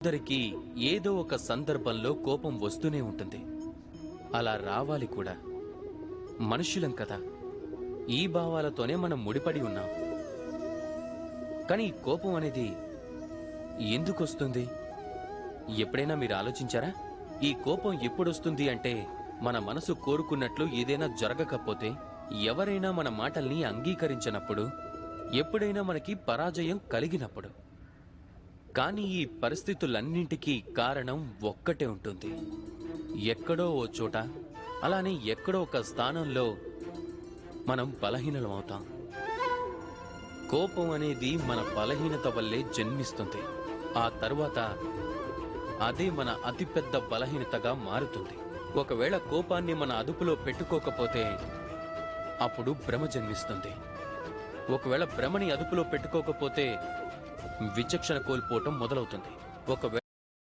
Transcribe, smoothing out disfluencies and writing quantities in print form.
అందరికీ ఏదో ఒక సందర్భంలో కోపం వస్తూనే ఉంటుంది. అలా రావాలి కూడా. మనుషులం కదా, ఈ భావాలతోనే మనం ముడిపడి ఉన్నాం. కానీ ఈ కోపం అనేది ఎందుకొస్తుంది? ఎప్పుడైనా మీరు ఆలోచించారా? ఈ కోపం ఎప్పుడొస్తుంది అంటే, మన మనసు కోరుకున్నట్లు ఏదైనా జరగకపోతే, ఎవరైనా మన మాటల్ని అంగీకరించనప్పుడు, ఎప్పుడైనా మనకి పరాజయం కలిగినప్పుడు. కానీ ఈ పరిస్థితులన్నింటికీ కారణం ఒక్కటే ఉంటుంది. ఎక్కడో ఓ చోట, అలానే ఎక్కడో ఒక స్థానంలో మనం బలహీనమవుతాం. కోపం అనేది మన బలహీనత వల్లే జన్మిస్తుంది. ఆ తరువాత అదే మన అతిపెద్ద బలహీనతగా మారుతుంది. ఒకవేళ కోపాన్ని మన అదుపులో పెట్టుకోకపోతే అప్పుడు భ్రమ జన్మిస్తుంది. ఒకవేళ భ్రమని అదుపులో పెట్టుకోకపోతే విచక్షణ కోల్పోవటం మొదలవుతుంది. ఒకవేళ